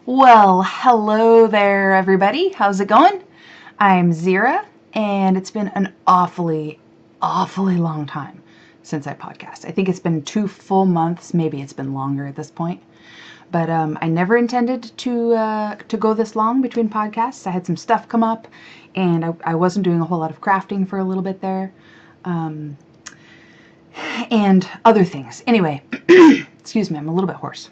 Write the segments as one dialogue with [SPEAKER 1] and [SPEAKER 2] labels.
[SPEAKER 1] Well, hello there, everybody. How's it going? I'm Zira, and it's been an awfully long time since I podcast. I think it's been 2 full months. Maybe it's been longer at this point. But I never intended to go this long between podcasts. I had some stuff come up, and I wasn't doing a whole lot of crafting for a little bit there, and other things. Anyway, excuse me, I'm a little bit hoarse.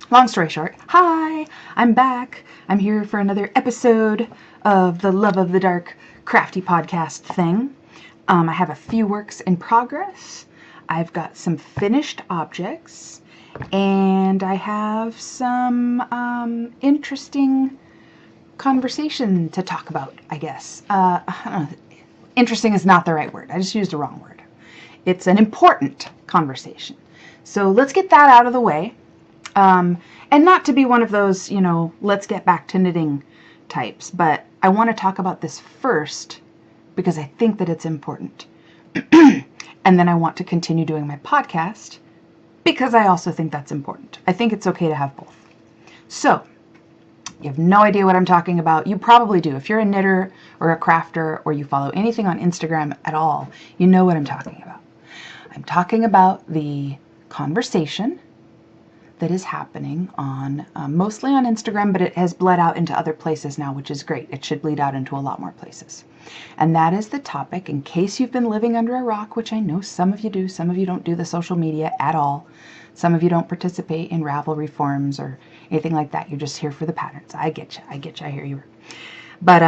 [SPEAKER 1] Long story short, hi, I'm back. I'm here for another episode of the Love of the Dark crafty podcast thing. I have a few works in progress. I've got some finished objects, and I have some interesting conversation to talk about, I guess. I don't know. Interesting is not the right word. I just used the wrong word. It's an important conversation. So let's get that out of the way. And not to be one of those, let's get back to knitting types, but I want to talk about this first because I think that it's important. And then I want to continue doing my podcast because I also think that's important. I think it's okay to have both. So, you have no idea what I'm talking about. You probably do. If you're a knitter or a crafter or you follow anything on Instagram at all, you know what I'm talking about. I'm talking about the conversation that is happening on mostly on Instagram, but it has bled out into other places now, which is great. It should bleed out into a lot more places. And that is the topic, in case you've been living under a rock, which I know some of you do. Some of you don't do the social media at all. Some of you don't participate in Ravelry forums or anything like that. You're just here for the patterns. I get you. I hear you. But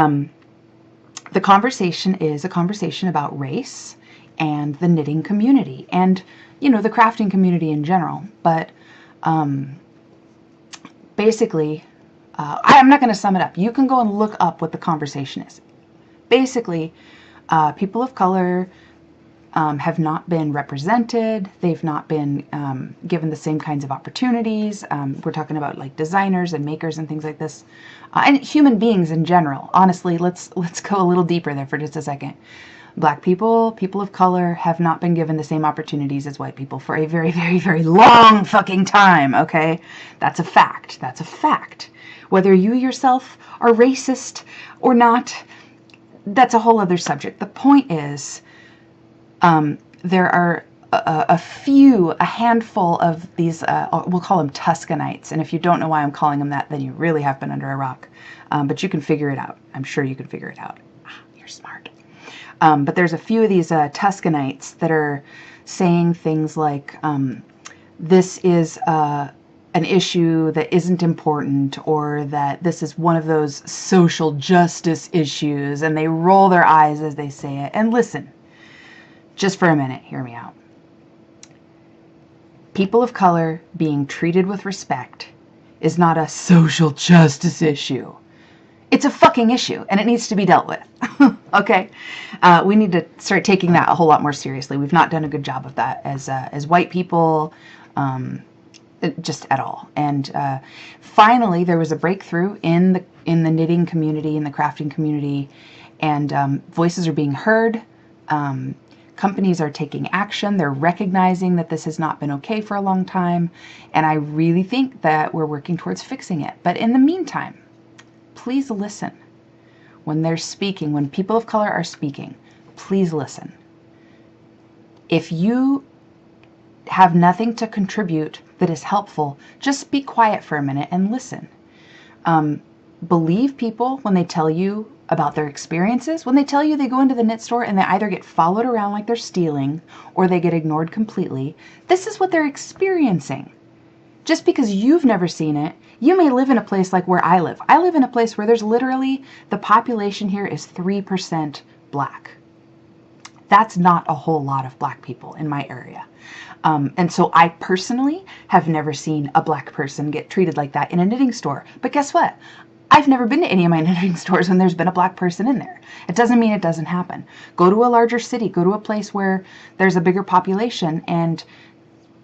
[SPEAKER 1] the conversation is a conversation about race and the knitting community and, the crafting community in general. But basically, I'm not going to sum it up. You can go and look up what the conversation is. Basically, people of color have not been represented. They've not been given the same kinds of opportunities. We're talking about like designers and makers and things like this, and human beings in general. Honestly, let's go a little deeper there for just a second. Black people, people of color have not been given the same opportunities as white people for a very, very, very long fucking time, okay? That's a fact. That's a fact. Whether you yourself are racist or not, that's a whole other subject. The point is, there are a handful of these, we'll call them Tuscanites, and if you don't know why I'm calling them that, then you really have been under a rock. But you can figure it out. I'm sure you can figure it out. You're smart. But there's a few of these Tuscanites that are saying things like, this is an issue that isn't important, or that this is one of those social justice issues, and they roll their eyes as they say it. And listen, just for a minute, hear me out. People of color being treated with respect is not a social justice issue. It's a fucking issue, and it needs to be dealt with. Okay? We need to start taking that a whole lot more seriously. We've not done a good job of that as white people, just at all. And finally, there was a breakthrough in the knitting community, in the crafting community, and voices are being heard. Companies are taking action. They're recognizing that this has not been okay for a long time, and I really think that we're working towards fixing it. But in the meantime, please listen. When they're speaking, when people of color are speaking, please listen. If you have nothing to contribute that is helpful, just be quiet for a minute and listen. Believe people when they tell you about their experiences, when they tell you they go into the knit store and they either get followed around like they're stealing or they get ignored completely. This is what they're experiencing. Just because you've never seen it, you may live in a place like where I live. I live in a place where there's literally, the population here is 3% black. That's not a whole lot of black people in my area. And so I personally have never seen a black person get treated like that in a knitting store. But guess what? I've never been to any of my knitting stores when there's been a black person in there. It doesn't mean it doesn't happen. Go to a larger city, go to a place where there's a bigger population and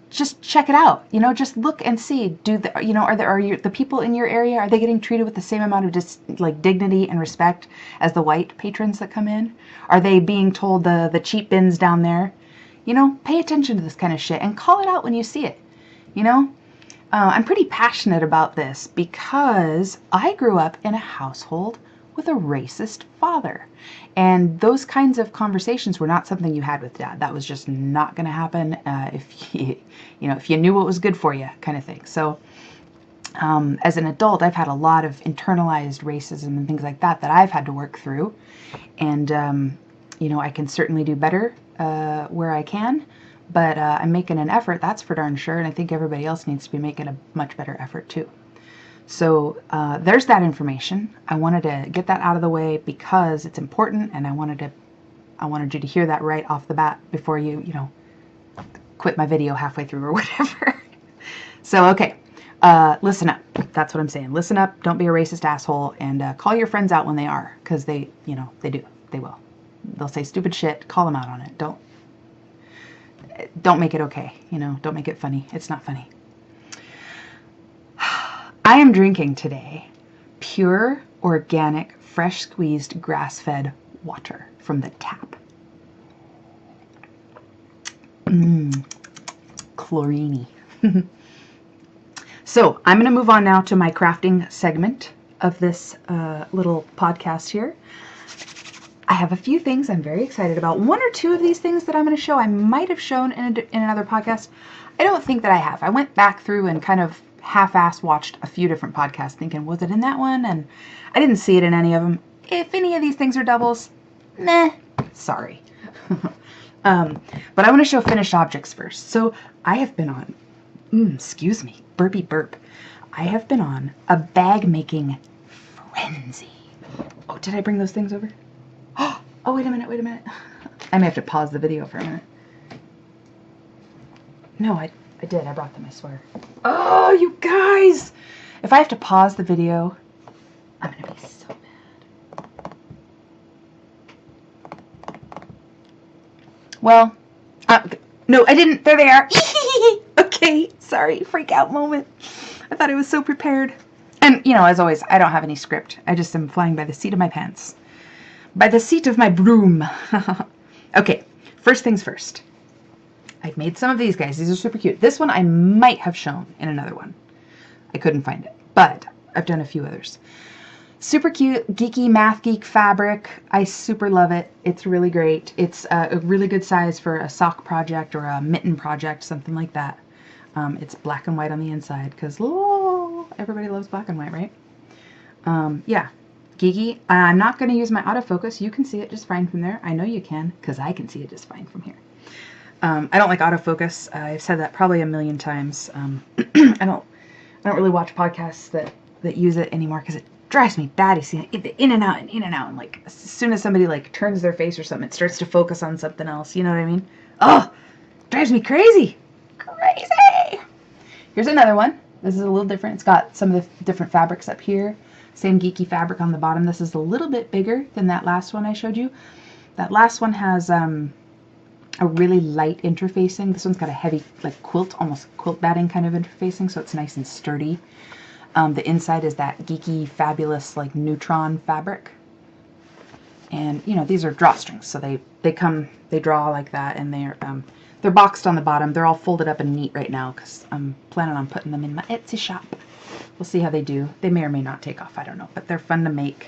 [SPEAKER 1] just check it out. Just look and see. Are the people in your area, are they getting treated with the same amount of dignity and respect as the white patrons that come in? Are they being told the cheap bins down there? Pay attention to this kind of shit and call it out when you see it. I'm pretty passionate about this because I grew up in a household with a racist father. And those kinds of conversations were not something you had with Dad. That was just not going to happen if you knew what was good for you, kind of thing. So as an adult, I've had a lot of internalized racism and things like that I've had to work through. And, I can certainly do better where I can. But I'm making an effort, that's for darn sure, and I think everybody else needs to be making a much better effort too. So there's that information. I wanted to get that out of the way because it's important, and I wanted you to hear that right off the bat before you quit my video halfway through or whatever. So okay, listen up. That's what I'm saying. Listen up. Don't be a racist asshole, and call your friends out when they are, because they do. They will. They'll say stupid shit. Call them out on it. Don't make it okay. Don't make it funny. It's not funny. I am drinking today pure, organic, fresh squeezed, grass-fed water from the tap. Chlorine-y. So I'm going to move on now to my crafting segment of this little podcast here. I have a few things I'm very excited about. One or two of these things that I'm going to show I might have shown in another podcast. I don't think that I have. I went back through and kind of half-ass watched a few different podcasts thinking, was it in that one? And I didn't see it in any of them. If any of these things are doubles, meh, sorry. But I want to show finished objects first. So I have been on, excuse me, burpy burp. I have been on a bag making frenzy. Oh, did I bring those things over? Oh, wait a minute. I may have to pause the video for a minute. No, I did. I brought them, I swear. Oh, you guys! If I have to pause the video, I'm going to be so mad. Well, no, I didn't. There they are. Okay, sorry. Freak out moment. I thought I was so prepared. And, as always, I don't have any script. I just am flying by the seat of my pants. By the seat of my broom. Okay, first things first. I've made some of these guys. These are super cute. This one I might have shown in another one. I couldn't find it, but I've done a few others. Super cute, geeky math geek fabric. I super love it. It's really great. It's a really good size for a sock project or a mitten project, something like that. It's black and white on the inside because everybody loves black and white, right? Yeah. Geeky. I'm not going to use my autofocus. You can see it just fine from there. I know you can, because I can see it just fine from here. I don't like autofocus. I've said that probably a million times. I don't really watch podcasts that use it anymore because it drives me batty seeing it in and out, and like as soon as somebody like turns their face or something, it starts to focus on something else. You know what I mean? Oh, drives me crazy. Crazy. Here's another one. This is a little different. It's got some of the different fabrics up here. Same geeky fabric on the bottom. This is a little bit bigger than that last one I showed you. That last one has a really light interfacing. This one's got a heavy, like quilt, almost quilt batting kind of interfacing, so it's nice and sturdy. The inside is that geeky, fabulous, like neutron fabric. And, these are drawstrings, so they draw like that, and they're boxed on the bottom. They're all folded up and neat right now because I'm planning on putting them in my Etsy shop. We'll see how they do. They may or may not take off. I don't know. But they're fun to make.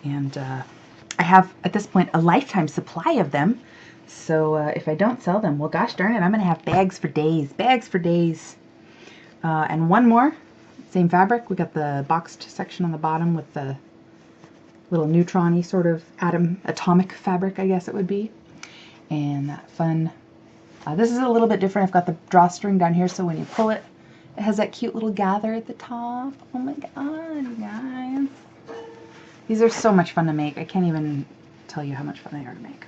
[SPEAKER 1] And I have, at this point, a lifetime supply of them. So if I don't sell them, well, gosh darn it, I'm going to have bags for days. Bags for days. And one more. Same fabric. We got the boxed section on the bottom with the little neutron-y sort of atomic fabric, I guess it would be. And that fun. This is a little bit different. I've got the drawstring down here, so when you pull it, it has that cute little gather at the top. Oh my god, you guys. These are so much fun to make. I can't even tell you how much fun they are to make.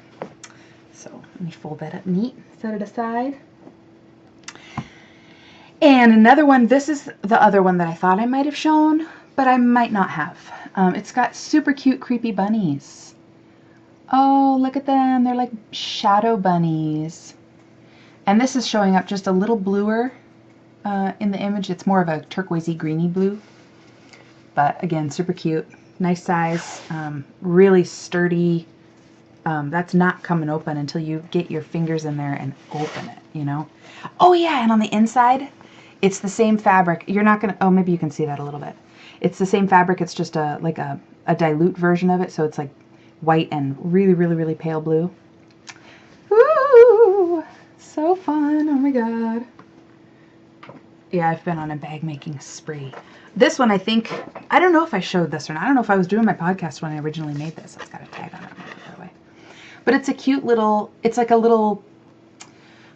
[SPEAKER 1] So let me fold that up neat, set it aside. And another one, this is the other one that I thought I might have shown, but I might not have. It's got super cute, creepy bunnies. Oh, look at them. They're like shadow bunnies. And this is showing up just a little bluer in the image. It's more of a turquoisey, greeny blue. But again, super cute. Nice size. Really sturdy. That's not coming open until you get your fingers in there and open it, you know. Oh yeah, and on the inside, It's the same fabric. You're not going to, oh, maybe you can see that a little bit. It's the same fabric. It's just like a dilute version of it. So it's like white and really, really, really pale blue. Ooh, so fun. Oh my God. Yeah, I've been on a bag making spree. This one, I think, I don't know if I showed this or not. I don't know if I was doing my podcast when I originally made this. It's got a tag on it, by the way. But it's a cute little, it's like a little,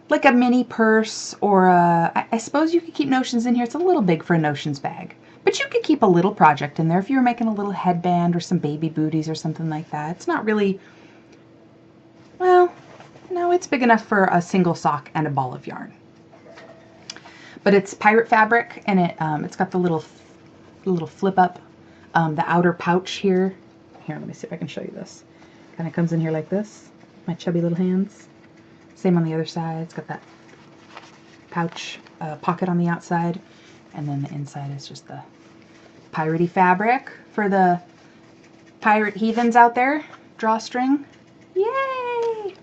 [SPEAKER 1] like a mini purse, or I suppose you could keep notions in here. It's a little big for a notions bag, but you could keep a little project in there if you were making a little headband or some baby booties or something like that. It's not really, well, no, it's big enough for a single sock and a ball of yarn. But it's pirate fabric, and it's got the little flip up, the outer pouch here. Here, let me see if I can show you this. Kind of comes in here like this, my chubby little hands. Same on the other side. It's got that pouch pocket on the outside, and then the inside is just the piratey fabric for the pirate heathens out there. Drawstring. Yay!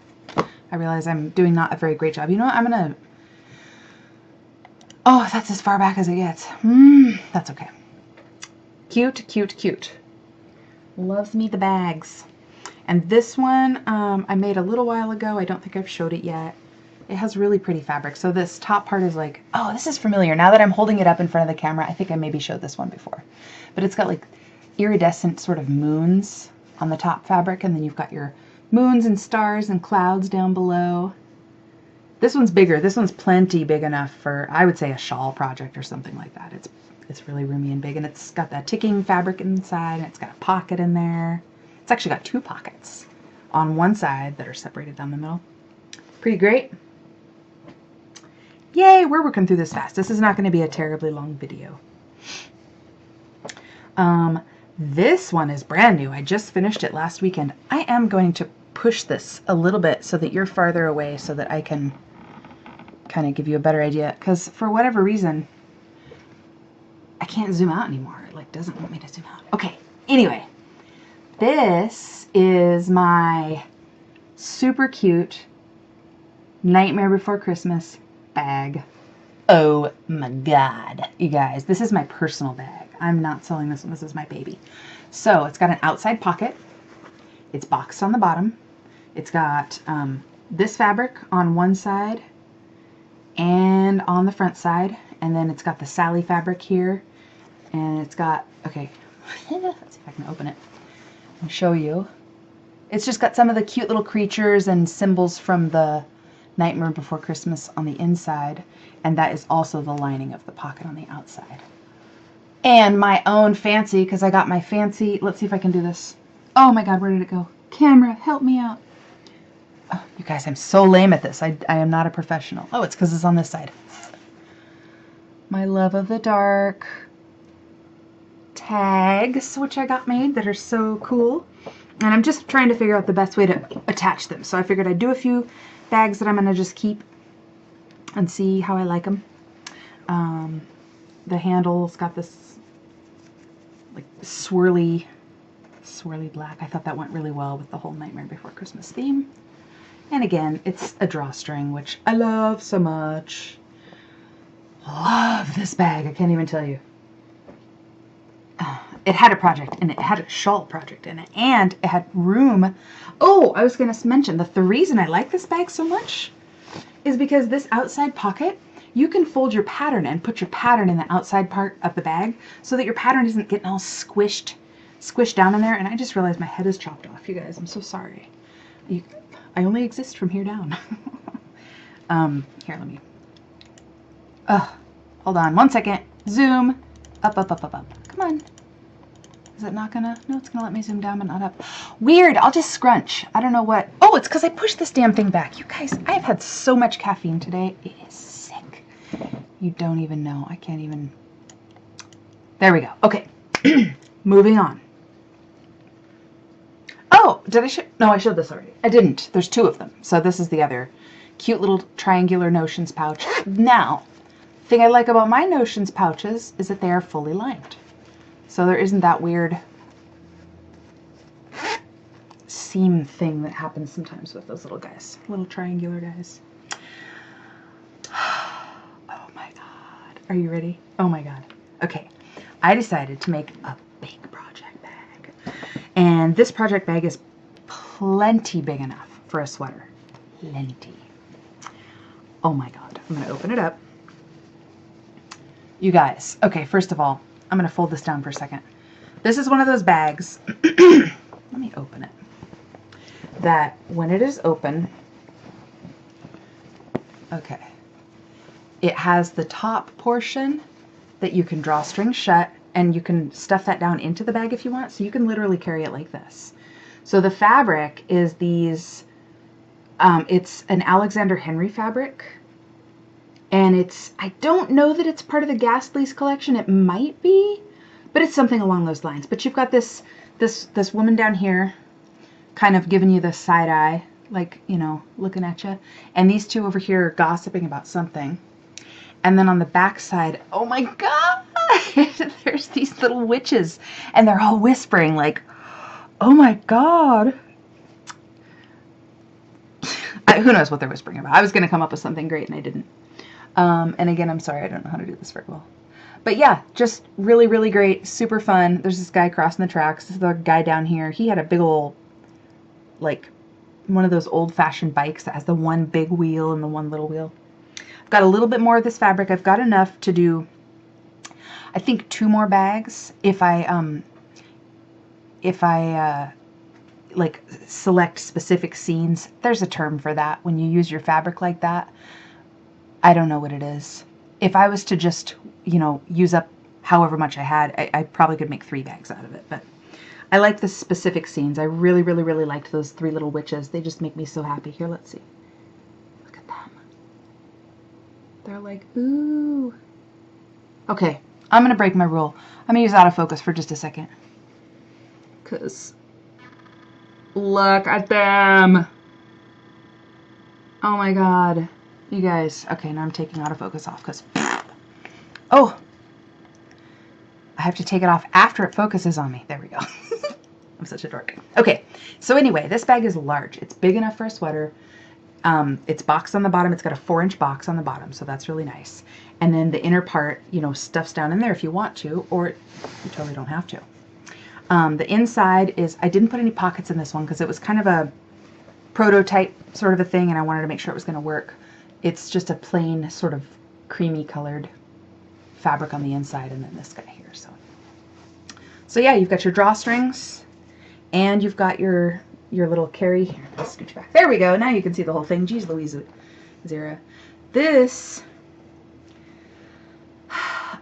[SPEAKER 1] I realize I'm doing not a very great job. You know what? I'm gonna... Oh, that's as far back as it gets. That's okay. Cute, cute, cute. Loves me the bags. And this one I made a little while ago. I don't think I've showed it yet. It has really pretty fabric. So this top part is like, oh, this is familiar. Now that I'm holding it up in front of the camera, I think I maybe showed this one before. But it's got like iridescent sort of moons on the top fabric, and then you've got your moons and stars and clouds down below. This one's bigger. This one's plenty big enough for, I would say, a shawl project or something like that. It's really roomy and big, and it's got that ticking fabric inside, and it's got a pocket in there. It's actually got two pockets on one side that are separated down the middle. Pretty great. Yay, we're working through this fast. This is not going to be a terribly long video. This one is brand new. I just finished it last weekend. I am going to push this a little bit so that you're farther away so that I can kind of give you a better idea, because for whatever reason I can't zoom out anymore. It like doesn't want me to zoom out. Okay, anyway, this is my super cute Nightmare Before Christmas bag. Oh my God, you guys, this is my personal bag. I'm not selling this one. This is my baby. So it's got an outside pocket. It's boxed on the bottom. It's got this fabric on one side and on the front side, and then it's got the Sally fabric here, and it's got, okay, let's see if I can open it and show you. It's just got some of the cute little creatures and symbols from the Nightmare Before Christmas on the inside, and that is also the lining of the pocket on the outside. And my own fancy, because I got my fancy, let's see if I can do this. Oh my God, where did it go? Camera, help me out. Oh, you guys, I'm so lame at this. I am not a professional. Oh, it's because it's on this side. My Love of the Dark tags, which I got made, that are so cool. And I'm just trying to figure out the best way to attach them. So I figured I'd do a few bags that I'm going to just keep and see how I like them. The handle's got this like swirly black. I thought that went really well with the whole Nightmare Before Christmas theme. And again, it's a drawstring, which I love so much. Love this bag. I can't even tell you. It had a project in it. It had a shawl project in it. And it had room. Oh, I was going to mention that the reason I like this bag so much is because this outside pocket, you can fold your pattern and put your pattern in the outside part of the bag so that your pattern isn't getting all squished down in there. And I just realized my head is chopped off, you guys. I'm so sorry. I only exist from here down. Here, let me... hold on 1 second. Zoom. Up. Come on. Is it not gonna... No, it's gonna let me zoom down, but not up. Weird. I'll just scrunch. I don't know what... Oh, it's because I pushed this damn thing back. You guys, I've had so much caffeine today. It is sick. You don't even know. I can't even... There we go. Okay. Moving on. Oh, did I show... No, I showed this already. I didn't. There's two of them. So this is the other cute little triangular notions pouch. Now, the thing I like about my notions pouches is that they are fully lined. So there isn't that weird seam thing that happens sometimes with those little guys. Little triangular guys. Oh my God. Are you ready? Oh my God. Okay. I decided to make a big project bag. And this project bag is plenty big enough for a sweater. Plenty. Oh my God. I'm going to open it up. You guys. Okay, first of all, I'm going to fold this down for a second. This is one of those bags. Let me open it. That when it is open, okay, it has the top portion that you can drawstring shut, and you can stuff that down into the bag if you want, so you can literally carry it like this. So the fabric is these, it's an Alexander Henry fabric, and it's, I don't know that it's part of the Ghastly's collection, it might be, but it's something along those lines. But you've got this woman down here kind of giving you the side eye, like, you know, looking at you, and these two over here are gossiping about something. And then on the back side, oh my God, there's these little witches, and they're all whispering like, oh my God. Who knows what they're whispering about. I was going to come up with something great and I didn't. And again, I'm sorry, I don't know how to do this very well. But yeah, just really, really great, super fun. There's this guy crossing the tracks. This is the guy down here. He had a big old, like, one of those old-fashioned bikes that has the one big wheel and the one little wheel. I've got a little bit more of this fabric. I've got enough to do, I think, 2 more bags if I like select specific scenes. There's a term for that when you use your fabric like that. I don't know what it is. If I was to just, you know, use up however much I had, I probably could make 3 bags out of it. But I like the specific scenes. I really, really, really liked those 3 little witches. They just make me so happy. Here, let's see. Look at them. They're like, ooh. Okay, I'm going to break my rule. I'm going to use autofocus for just a second. Because look at them. Oh my God. You guys. Okay, now I'm taking autofocus off because... Oh! I have to take it off after it focuses on me. There we go. I'm such a dork. Okay, so anyway, this bag is large. It's big enough for a sweater. It's boxed on the bottom. It's got a 4-inch box on the bottom, so that's really nice. And then the inner part, you know, stuffs down in there if you want to, or you totally don't have to. The inside is, I didn't put any pockets in this one because it was kind of a prototype sort of a thing, and I wanted to make sure it was going to work. It's just a plain sort of creamy colored fabric on the inside, and then this guy here. So yeah, you've got your drawstrings, and you've got your little carry. Here, let's scooch back. There we go. Now you can see the whole thing. Jeez Louise, Zara. This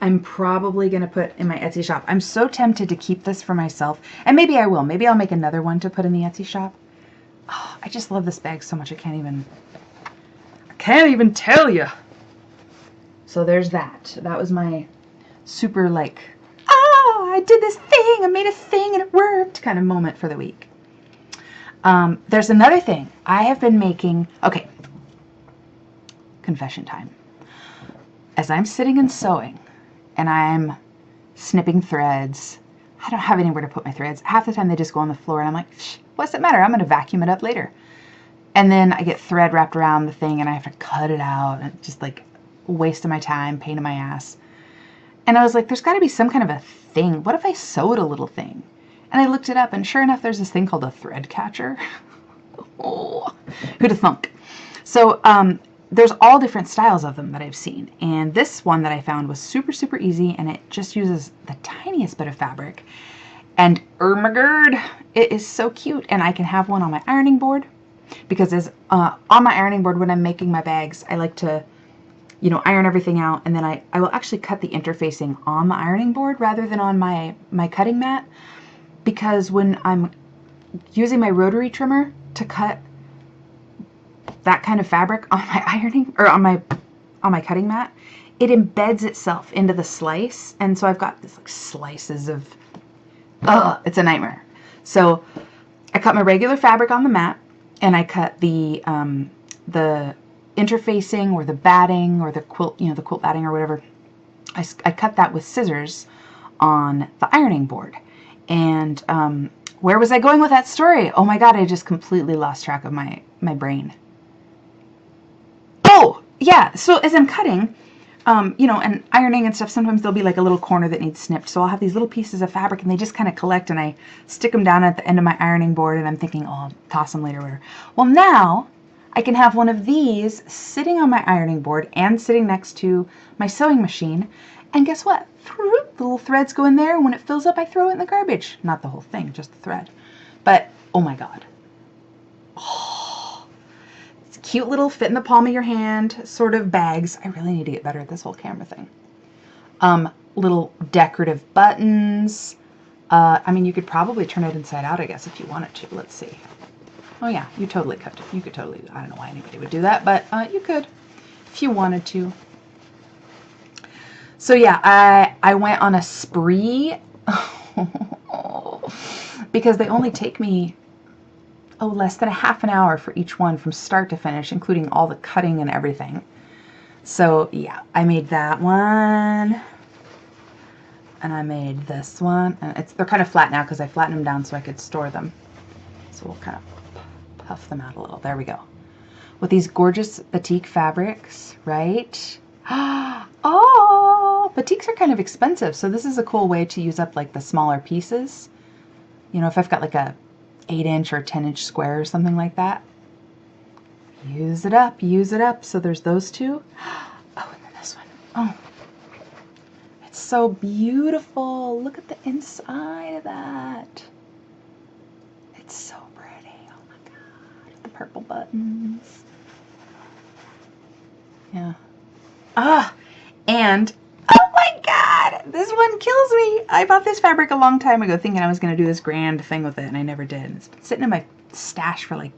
[SPEAKER 1] I'm probably going to put in my Etsy shop. I'm so tempted to keep this for myself, and maybe I will. Maybe I'll make another one to put in the Etsy shop. Oh, I just love this bag so much I can't even tell you. So there's that. That was my super like, oh, I did this thing, I made a thing and it worked kind of moment for the week. There's another thing. I have been making, okay, confession time. As I'm sitting and sewing and I'm snipping threads, I don't have anywhere to put my threads. Half the time they just go on the floor and I'm like, what's it matter? I'm going to vacuum it up later. And then I get thread wrapped around the thing and I have to cut it out, and it's just like a waste of my time, pain in my ass. And I was like, there's got to be some kind of a thing. What if I sewed a little thing? And I looked it up, and sure enough, there's this thing called a thread catcher. Oh, who'da thunk? So there's all different styles of them that I've seen. And this one that I found was super, super easy, and it just uses the tiniest bit of fabric. And oh my God, it is so cute. And I can have one on my ironing board. Because as on my ironing board, when I'm making my bags, I like to, you know, iron everything out, and then I will actually cut the interfacing on the ironing board rather than on my cutting mat, because when I'm using my rotary trimmer to cut that kind of fabric on my ironing or on my cutting mat, it embeds itself into the slice, and so I've got this like slices of, it's a nightmare. So I cut my regular fabric on the mat, and I cut the interfacing or the batting or the quilt, you know, the quilt batting or whatever. I cut that with scissors on the ironing board. And where was I going with that story? Oh my God, I just completely lost track of my brain. Oh, yeah. So as I'm cutting, you know, and ironing and stuff, sometimes there'll be like a little corner that needs snipped. So I'll have these little pieces of fabric and they just kind of collect, and I stick them down at the end of my ironing board, and I'm thinking, oh, I'll toss them later or whatever. Well, now I can have one of these sitting on my ironing board and sitting next to my sewing machine. And guess what? The little threads go in there. When it fills up, I throw it in the garbage. Not the whole thing, just the thread. But, oh my God. Oh, it's cute little fit in the palm of your hand sort of bags. I really need to get better at this whole camera thing. Little decorative buttons. I mean, you could probably turn it inside out, I guess, if you wanted to. Let's see. Oh yeah, you totally could. You could totally, I don't know why anybody would do that, but you could if you wanted to. So yeah, I went on a spree because they only take me, less than a half an hour for each one from start to finish, including all the cutting and everything. So yeah, I made that one. And I made this one. And they're kind of flat now because I flattened them down so I could store them. So we'll kind of puff them out a little. There we go. With these gorgeous batik fabrics, right? Oh, batiks are kind of expensive. So this is a cool way to use up like the smaller pieces. You know, if I've got like a 8-inch or 10-inch square or something like that. Use it up, use it up. So there's those two. Oh, and then this one. Oh, it's so beautiful. Look at the inside of that. It's so pretty. Oh my God. The purple buttons. Yeah. Ah, and oh my God, this one kills me. I bought this fabric a long time ago thinking I was going to do this grand thing with it, and I never did. It's been sitting in my stash for like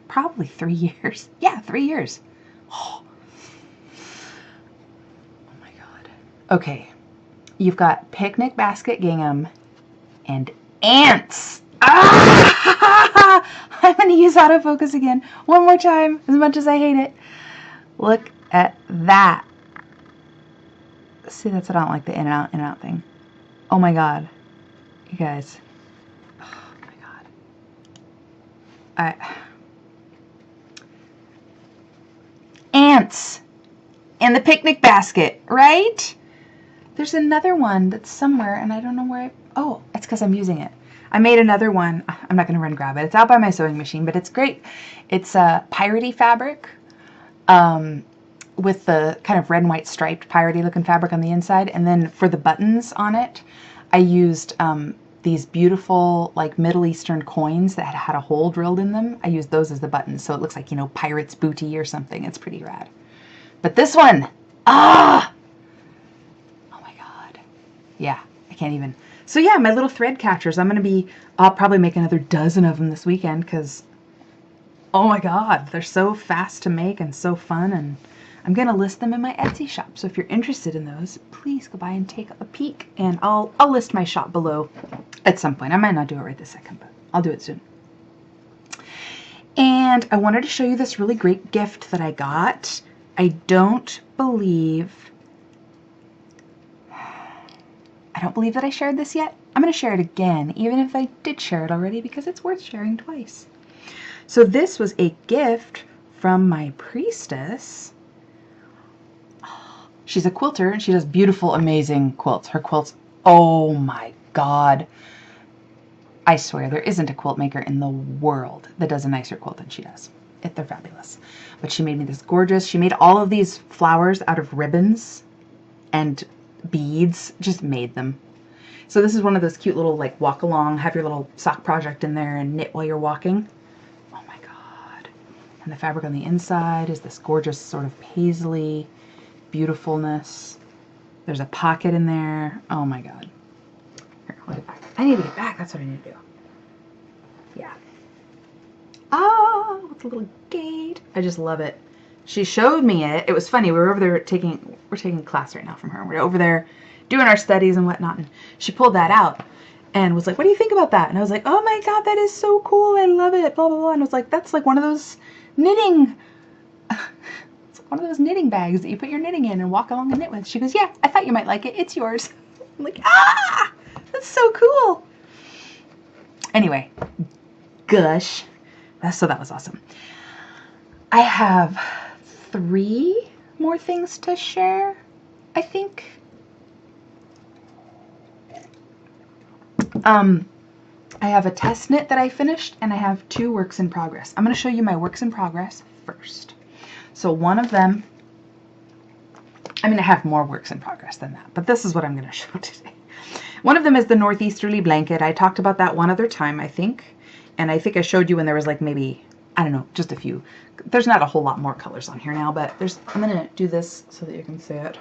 [SPEAKER 1] probably 3 years. Yeah, 3 years. Oh my God. Okay, you've got picnic basket gingham and ants. Ah! I'm going to use autofocus again one more time, as much as I hate it. Look at that. See, that's what I don't like, the in and out thing. Oh my God. You guys. Oh my God. Ants in the picnic basket, right? There's another one that's somewhere and I don't know where oh, it's because I'm using it. I made another one. I'm not going to run grab it. It's out by my sewing machine, but it's great. It's a piratey fabric. With the kind of red and white striped piratey looking fabric on the inside. And then for the buttons on it, I used these beautiful like Middle Eastern coins that had a hole drilled in them. I used those as the buttons. So it looks like, you know, pirate's booty or something. It's pretty rad. But this one, oh my God. Yeah, I can't even. So yeah, my little thread catchers, I'll probably make another dozen of them this weekend because, oh my God, they're so fast to make and so fun, and I'm going to list them in my Etsy shop. So if you're interested in those, please go by and take a peek, and I'll list my shop below at some point. I might not do it right this second, but I'll do it soon. And I wanted to show you this really great gift that I got. I don't believe that I shared this yet. I'm going to share it again, even if I did share it already, because it's worth sharing twice. So this was a gift from my priestess. She's a quilter and she does beautiful, amazing quilts. Her quilts, oh my God. I swear there isn't a quilt maker in the world that does a nicer quilt than she does. They're fabulous. But she made me this gorgeous, she made all of these flowers out of ribbons and beads, just made them. So this is one of those cute little like walk along, have your little sock project in there and knit while you're walking. Oh my God. And the fabric on the inside is this gorgeous sort of paisley beautifulness. There's a pocket in there. Oh my God. Here, I'll get back. I need to get back. That's what I need to do. Yeah. Oh, it's a little gate. I just love it. She showed me it. It was funny. We're over there taking a class right now from her. We're over there doing our studies and whatnot. And she pulled that out and was like, what do you think about that? And I was like, oh my God, that is so cool. I love it. Blah, blah, blah. And I was like, that's like one of those knitting bags that you put your knitting in and walk along and knit with. She goes, yeah, I thought you might like it. It's yours. I'm like, ah, that's so cool. Anyway, gush. So that was awesome. I have 3 more things to share. I think I have a test knit that I finished, and I have 2 works in progress. I'm going to show you my works in progress first. So one of them, I mean, I have more works in progress than that, but this is what I'm going to show today. One of them is the northeasterly blanket. I talked about that one other time, I think, and I think I showed you when there was like maybe, I don't know, just a few. There's not a whole lot more colors on here now, but I'm going to do this so that you can see it.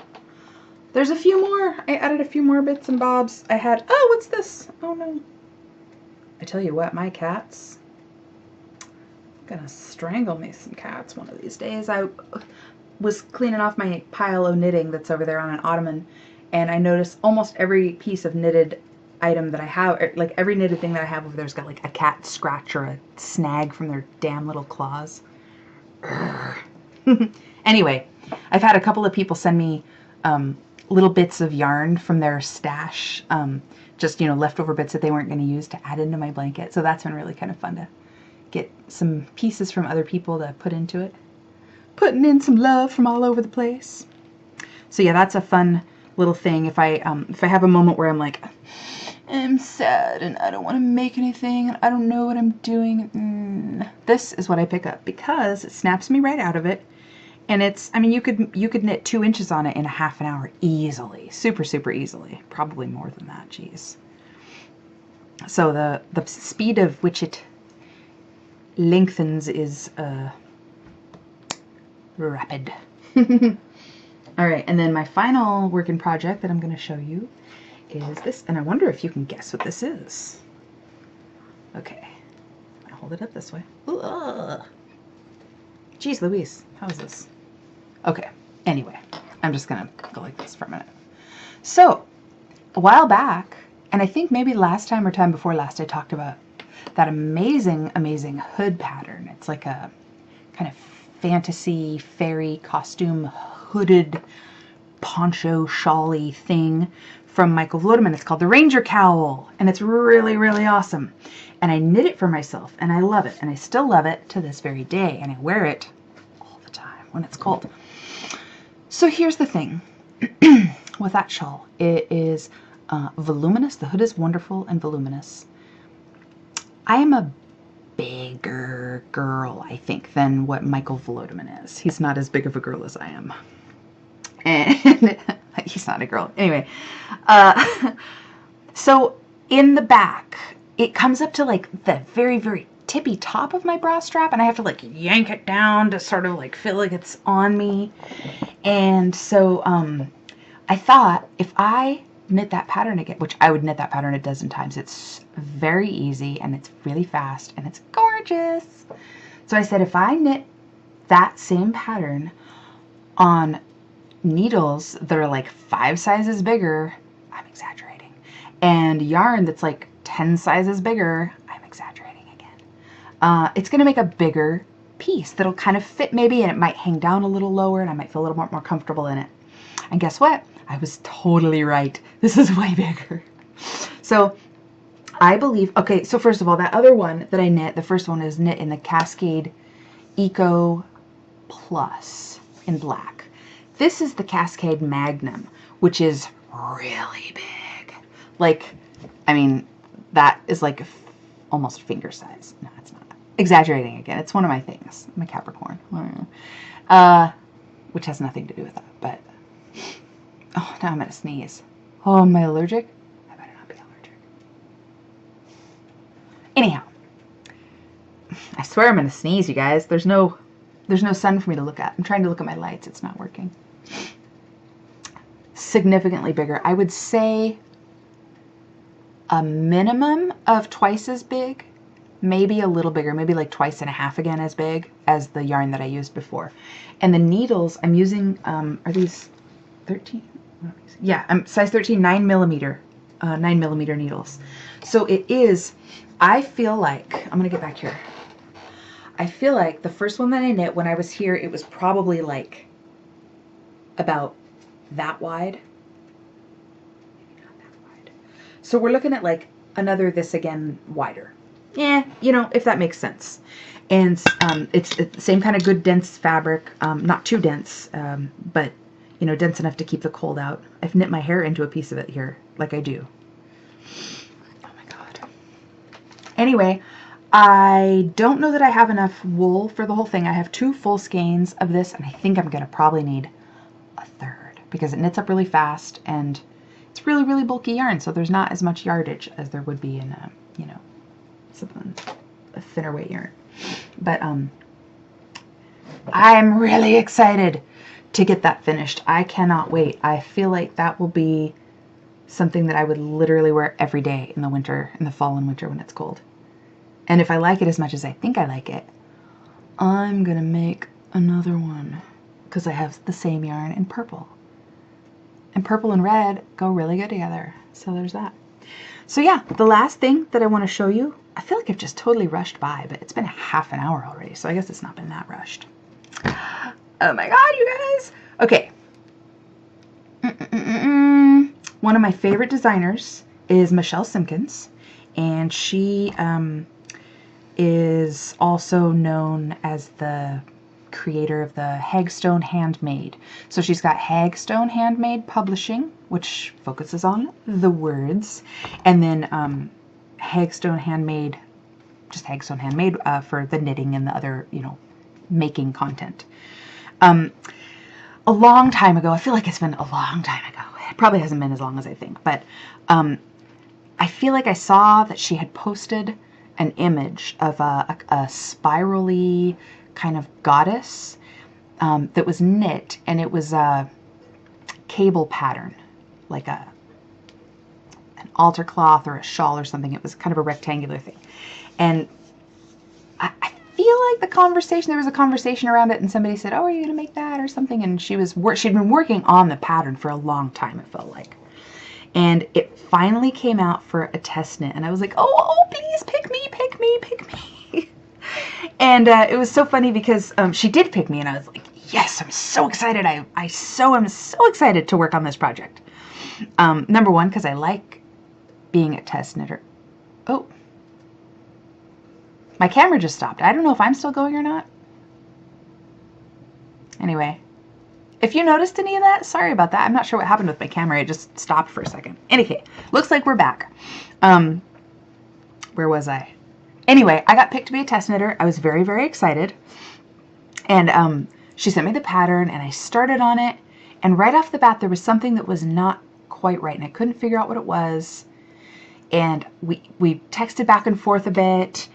[SPEAKER 1] There's a few more. I added a few more bits and bobs. I had, oh, what's this? Oh no. I tell you what, my cats, gonna strangle me some cats one of these days. I was cleaning off my pile of knitting that's over there on an ottoman, and I noticed almost every piece of knitted item that I have, like every knitted thing that I have over there's got like a cat scratch or a snag from their damn little claws. Anyway, I've had a couple of people send me little bits of yarn from their stash, just, you know, leftover bits that they weren't going to use to add into my blanket. So that's been really kind of fun to get some pieces from other people to put into it. Putting in some love from all over the place. So yeah, that's a fun little thing. If I have a moment where I'm like, I'm sad and I don't want to make anything and I don't know what I'm doing, this is what I pick up because it snaps me right out of it. And it's, I mean, you could knit 2 inches on it in a half an hour easily. Super, super easily. Probably more than that, geez. So the speed of which it lengthens is rapid. All right, and then my final work in project that I'm going to show you is this. And I wonder if you can guess what this is. Okay. I'll hold it up this way. Ugh. Jeez Louise, how's this? Okay, anyway, I'm just gonna go like this for a minute. So, a while back, and I think maybe last time or time before last, I talked about that amazing, amazing hood pattern. It's like a kind of fantasy fairy costume hooded poncho shawly thing from Michael Vlodeman. It's called the Ranger Cowl, and it's really, really awesome. And I knit it for myself, and I love it, and I still love it to this very day, and I wear it all the time when it's cold. So here's the thing with that shawl. It is voluminous. The hood is wonderful and voluminous. I am a bigger girl, I think, than what Michael Vlodeman is. He's not as big of a girl as I am. And he's not a girl. Anyway, so in the back, it comes up to like the very, very tippy top of my bra strap, and I have to like yank it down to sort of like feel like it's on me. And so I thought if I knit that pattern again, which I would knit that pattern a dozen times, it's very easy and it's really fast and it's gorgeous. So I said if I knit that same pattern on needles that are like 5 sizes bigger, I'm exaggerating, and yarn that's like 10 sizes bigger, I'm exaggerating again, it's going to make a bigger piece that'll kind of fit maybe, and it might hang down a little lower and I might feel a little more comfortable in it. And guess what? I was totally right. This is way bigger. So I believe, okay, so first of all, that other one that I knit, the first one is knit in the Cascade Eco Plus in black. This is the Cascade Magnum, which is really big. Like, I mean, that is like almost finger size. No, it's not. Exaggerating again. It's one of my things. I'm a Capricorn. Which has nothing to do with that, but oh, now I'm gonna sneeze. Oh, am I allergic? I better not be allergic. Anyhow, I swear I'm gonna sneeze, you guys. There's no sun for me to look at. I'm trying to look at my lights. It's not working. Significantly bigger. I would say a minimum of twice as big, maybe a little bigger, maybe like 2.5 times again as big as the yarn that I used before. And the needles I'm using, are these 13? Yeah, I'm size 13, 9mm needles. So it is, I feel like, I'm gonna get back here. I feel like the first one that I knit when I was here, it was probably like about that wide. Maybe not that wide. So we're looking at like another this again wider. Yeah, you know, if that makes sense. And it's the same kind of good dense fabric, not too dense, but you know, dense enough to keep the cold out. I've knit my hair into a piece of it here, like I do. Oh my God. Anyway, I don't know that I have enough wool for the whole thing. I have 2 full skeins of this, and I think I'm going to probably need a third because it knits up really fast, and it's really, really bulky yarn, so there's not as much yardage as there would be in, you know, a thinner weight yarn. But I'm really excited to get that finished. I cannot wait. I feel like that will be something that I would literally wear every day in the winter, in the fall and winter when it's cold. And if I like it as much as I think I like it, I'm gonna make another one because I have the same yarn in purple. And purple and red go really good together. So there's that. So yeah, the last thing that I want to show you, I feel like I've just totally rushed by, but it's been half an hour already, so I guess it's not been that rushed. Oh my God, you guys. Okay. One of my favorite designers is Michelle Simpkins, and she is also known as the creator of the Hagstone Handmade. So she's got Hagstone Handmade Publishing, which focuses on the words, and then Hagstone Handmade, just Hagstone Handmade for the knitting and the other, you know, making content. A long time ago, I feel like it's been a long time ago. It probably hasn't been as long as I think, but I feel like I saw that she had posted an image of a spirally kind of goddess that was knit, and it was a cable pattern, like an altar cloth or a shawl or something. It was kind of a rectangular thing. And I feel like there was a conversation around it, and somebody said, oh, are you going to make that or something? And she'd been working on the pattern for a long time, it felt like. And it finally came out for a test knit, and I was like, oh, please pick me, pick me, pick me. And it was so funny because she did pick me, and I was like, yes, I'm so excited. I am so excited to work on this project. Number one, because I like being a test knitter. Oh, my camera just stopped. I don't know if I'm still going or not. Anyway, if you noticed any of that, sorry about that. I'm not sure what happened with my camera. It just stopped for a second. Anyway, looks like we're back. Where was I? Anyway, I got picked to be a test knitter. I was very, very excited. And she sent me the pattern, and I started on it. And right off the bat, there was something that was not quite right, and I couldn't figure out what it was. And we texted back and forth a bit,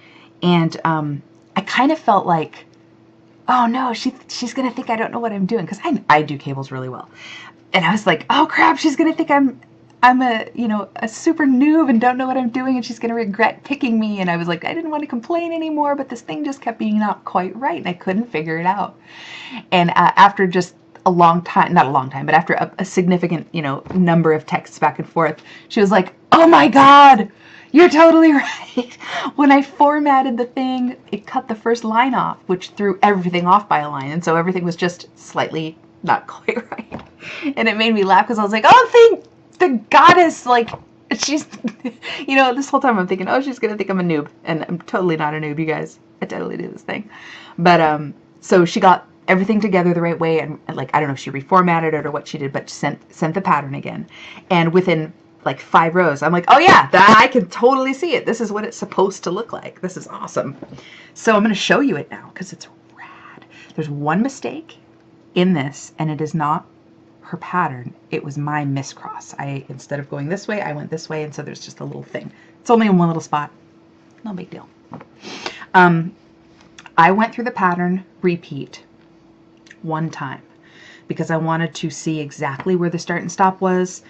[SPEAKER 1] and I kind of felt like, oh no, she's gonna think I don't know what I'm doing, because I do cables really well. And I was like, oh crap, she's gonna think I'm a super noob and don't know what I'm doing, and she's gonna regret picking me. And I was like, I didn't want to complain anymore, but this thing just kept being not quite right, and I couldn't figure it out. And after just a long time, not a long time, but after a significant, number of texts back and forth, she was like, oh my God, you're totally right. When I formatted the thing, it cut the first line off, which threw everything off by a line. And so everything was just slightly not quite right. And it made me laugh because I was like, oh, thank the goddess. Like, she's, this whole time I'm thinking, oh, she's going to think I'm a noob. And I'm totally not a noob, you guys. I totally do this thing. But so she got everything together the right way. And like, I don't know if she reformatted it or what she did, but sent the pattern again. And within like 5 rows, I'm like, oh yeah, I can totally see it. This is what it's supposed to look like. This is awesome. So I'm going to show you it now because it's rad. There's one mistake in this, and it is not her pattern. It was my miscross. Instead of going this way, I went this way, and so there's just a little thing. It's only in one little spot. No big deal. I went through the pattern repeat 1 time, because I wanted to see exactly where the start and stop was.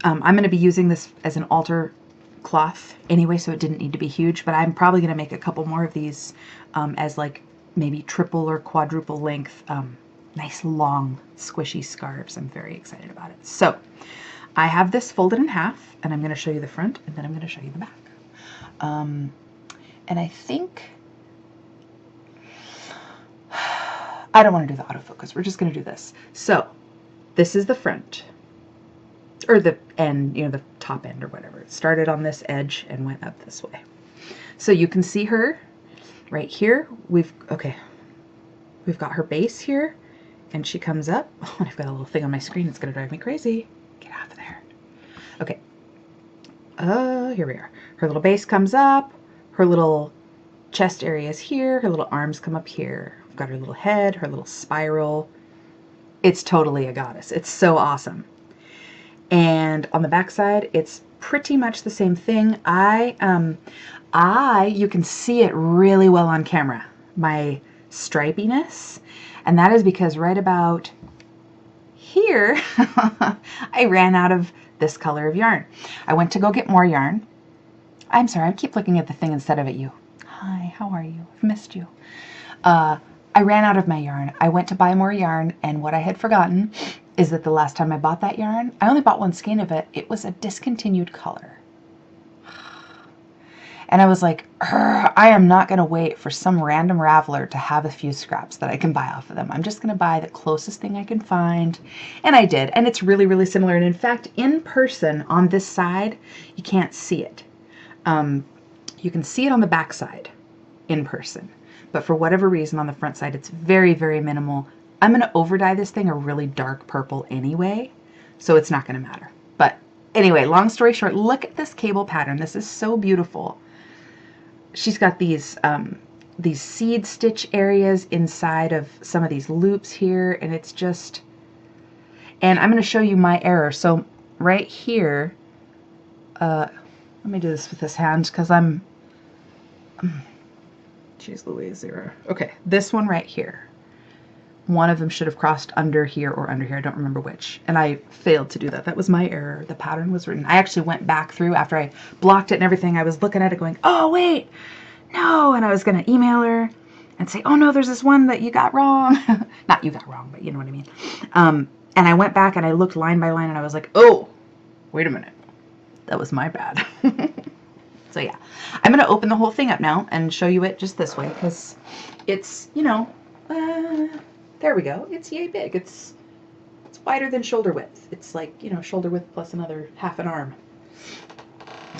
[SPEAKER 1] I'm going to be using this as an altar cloth anyway, so it didn't need to be huge, but I'm probably going to make a couple more of these as like maybe triple or quadruple length, nice long squishy scarves. I'm very excited about it. So I have this folded in half, and I'm going to show you the front, and then I'm going to show you the back. And I think I don't want to do the autofocus. We're just going to do this. So this is the front, or the end, the top end or whatever. It started on this edge and went up this way. So you can see her right here. We've got her base here, And she comes up. Oh, I've got a little thing on my screen. It's going to drive me crazy. Get out of there. Okay. Here we are. Her little base comes up. Her little chest area is here. Her little arms come up here. We've got her little head, her little spiral. It's totally a goddess. It's so awesome. And on the back side, it's pretty much the same thing. You can see it really well on camera, my stripiness. And that is because right about here, I ran out of this color of yarn. I went to go get more yarn. I'm sorry, I keep looking at the thing instead of at you. Hi, how are you? I've missed you. I ran out of my yarn. I went to buy more yarn, and what I had forgotten is that the last time I bought that yarn, I only bought one skein of it. It was a discontinued color. And I was like, I am not going to wait for some random raveler to have a few scraps that I can buy off of them. I'm just going to buy the closest thing I can find. And I did. And it's really, really similar. And in fact, in person on this side, you can't see it. You can see it on the back side in person. But for whatever reason on the front side, it's very, very minimal. I'm going to over dye this thing a really dark purple anyway, so it's not going to matter. But anyway, long story short, look at this cable pattern. This is so beautiful. She's got these seed stitch areas inside of some of these loops here, and it's just, and I'm going to show you my error. So right here, let me do this with this hand because geez Louise, zero. Okay, this one right here. One of them should have crossed under here or under here. I don't remember which. And I failed to do that. That was my error. The pattern was written. I actually went back through after I blocked it and everything. I was looking at it going, oh, wait, no. And I was going to email her and say, oh, no, there's this one that you got wrong. Not you got wrong, but you know what I mean. And I went back and I looked line by line and I was like, oh, wait a minute. That was my bad. So yeah, I'm going to open the whole thing up now and show you it just this way because it's, you know, there we go. It's yay big. It's wider than shoulder width. It's like, you know, shoulder width plus another half an arm.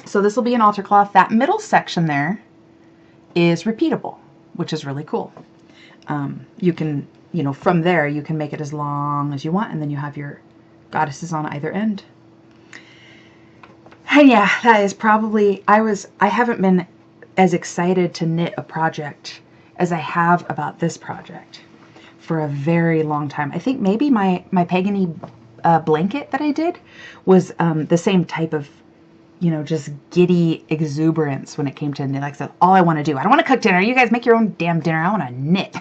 [SPEAKER 1] So this will be an altar cloth. That middle section there is repeatable, which is really cool. You can, you know, from there you can make it as long as you want, and then you have your goddesses on either end. And yeah, that is probably, I haven't been as excited to knit a project as I have about this project for a very long time. I think maybe my Pagany blanket that I did was the same type of, you know, just giddy exuberance when it came to knit. Like I said, all I want to do, I don't want to cook dinner. You guys make your own damn dinner. I want to knit.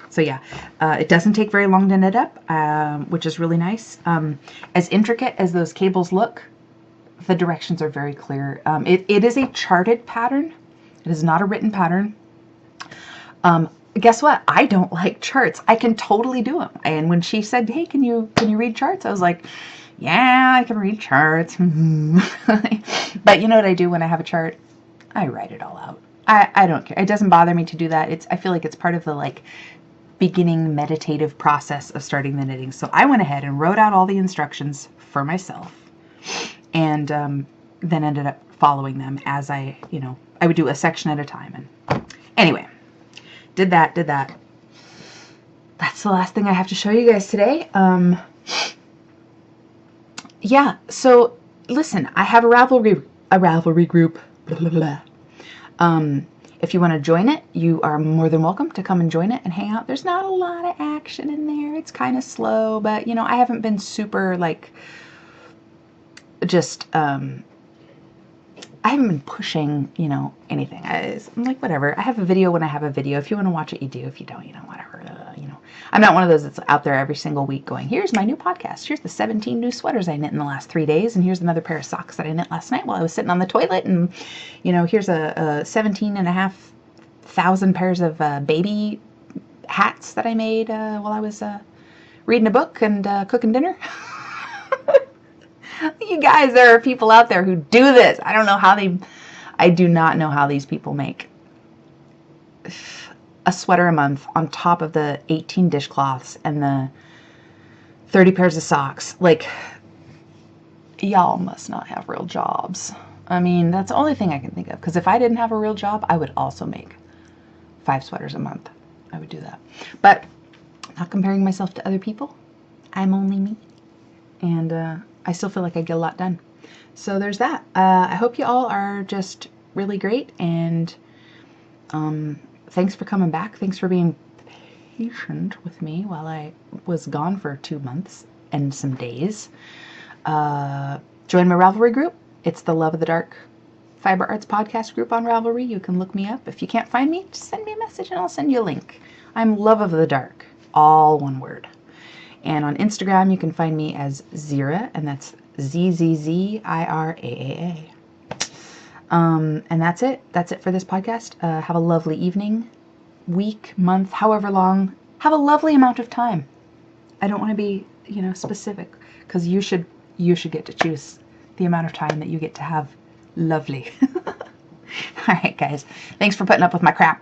[SPEAKER 1] So yeah, it doesn't take very long to knit up, which is really nice. As intricate as those cables look, the directions are very clear. It is a charted pattern. It is not a written pattern. Guess what? I don't like charts. I can totally do them. And when she said, hey, can you read charts? I was like, yeah, I can read charts. But you know what I do when I have a chart? I write it all out. I don't care. It doesn't bother me to do that. I feel like it's part of the like beginning meditative process of starting the knitting. So I went ahead and wrote out all the instructions for myself and then ended up following them as I would do a section at a time. And anyway, did that. That's the last thing I have to show you guys today. Yeah, so listen, I have a Ravelry group. Blah, blah, blah. If you want to join it, you are more than welcome to come and join it and hang out. There's not a lot of action in there. It's kind of slow, but, you know, I haven't been super, like, just, I haven't been pushing, you know, anything. I'm like, whatever. I have a video when I have a video. If you want to watch it, you do. If you don't, you know, whatever. You know, I'm not one of those that's out there every single week going, here's my new podcast. Here's the 17 new sweaters I knit in the last 3 days. And here's another pair of socks that I knit last night while I was sitting on the toilet. And, you know, here's a 17,500 pairs of baby hats that I made while I was reading a book and cooking dinner. You guys, there are people out there who do this. I do not know how these people make a sweater a month on top of the 18 dishcloths and the 30 pairs of socks. Like, y'all must not have real jobs. I mean, that's the only thing I can think of. Because if I didn't have a real job, I would also make 5 sweaters a month. I would do that. But not comparing myself to other people. I'm only me. And I still feel like I get a lot done. So there's that. I hope you all are just really great. And thanks for coming back. Thanks for being patient with me while I was gone for 2 months and some days. Join my Ravelry group. It's the Love of the Dark Fiber Arts podcast group on Ravelry. You can look me up. If you can't find me, just send me a message and I'll send you a link. I'm Love of the Dark, all one word. And on Instagram, you can find me as Zira, and that's ZZZIRAAA. And that's it. That's it for this podcast. Have a lovely evening, week, month, however long. Have a lovely amount of time. I don't want to be, specific, because you should get to choose the amount of time that you get to have lovely. All right, guys. Thanks for putting up with my crap.